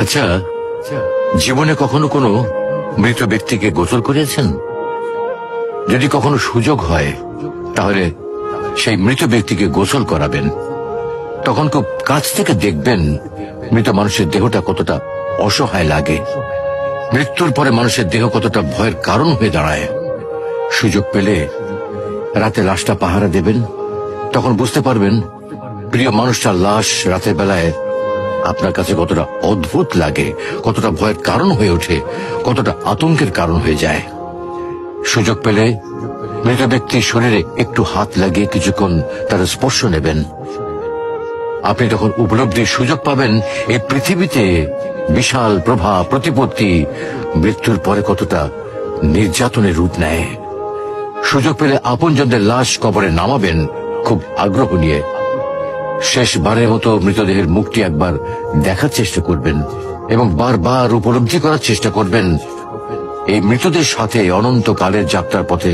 আচ্ছা, জীবনে কখনো কোনো মৃত ব্যক্তিকে গোসল করিয়েছেন? যদি কখনো সুযোগ হয় তাহলে সেই মৃত ব্যক্তিকে গোসল করাবেন। তখন খুব কাছ থেকে দেখবেন মৃত মানুষের দেহটা কতটা অসহায় লাগে, মৃত্যুর পরে মানুষের দেহ কতটা ভয়ের কারণ হয়ে দাঁড়ায়। সুযোগ পেলে রাতে লাশটা পাহারা দেবেন, তখন বুঝতে পারবেন প্রিয় মানুষটার লাশ রাতের বেলায় আপনার কাছে কতটা অদ্ভুত লাগে, কতটা ভয়ের কারণ হয়ে ওঠে, কতটা আতঙ্কের কারণ হয়ে যায়। সুযোগ পেলে মৃত ব্যক্তির শরীরে একটু হাত লাগিয়ে কিছুক্ষণ তার স্পর্শ নেবেন। আপনি তখন উপলব্ধির সুযোগ পাবেন এই পৃথিবীতে বিশাল প্রভাব প্রতিপত্তি মৃত্যুর পরে কতটা নির্যাতনের রূপ নেয়। সুযোগ পেলে আপনজনদের লাশ কবরে নামাবেন খুব আগ্রহ নিয়ে। শেষবারের মতো মৃতদেহের মুখটি একবার দেখার চেষ্টা করবেন এবং বারবার উপলব্ধি করার চেষ্টা করবেন এই মৃতদের সাথে অনন্তকালের যাত্রার পথে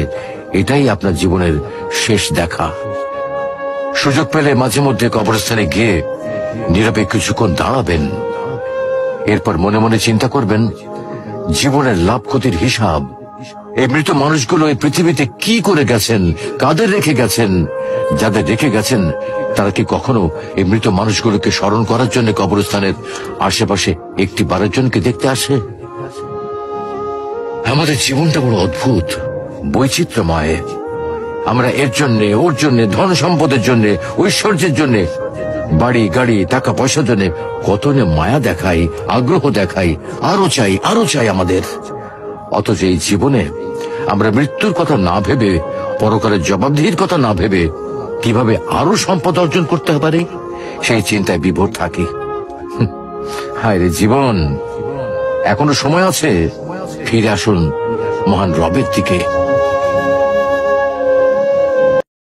এটাই আপনার জীবনের শেষ দেখা। সুযোগ পেলে মাঝে মধ্যে কবরস্থানে গিয়ে নীরবে কিছুক্ষণ দাঁড়াবেন। এরপর মনে মনে চিন্তা করবেন জীবনের লাভ ক্ষতির হিসাব। এই মৃত মানুষগুলো এই পৃথিবীতে কি করে গেছেন, কাদের রেখে গেছেন। যাদের রেখে গেছেন তারা কি কখনো এই মৃত মানুষগুলোকে স্মরণ করার জন্য কবরস্থানের আশেপাশে একটি বারের জনকে দেখতে আসে? আমাদের জীবনটা বড় অদ্ভুত, বৈচিত্র্যময়। আমরা এর জন্য ওর জন্য, ধন সম্পদের জন্য, ঐশ্বর্যের জন্য, বাড়ি গাড়ি টাকা পয়সার জন্য কত মায়া দেখাই, আগ্রহ দেখাই, আরো চাই আমাদের। অথচ এই জীবনে আমরা মৃত্যুর কথা না ভেবে, পরকালের জবাবদিহির কথা না ভেবে কিভাবে আরো সম্পদ অর্জন করতে পারে সেই চিন্তায় বিভোর থাকি। হায় রে জীবন, এখনো সময় আছে, ফিরে আসুন মহান রবের দিকে।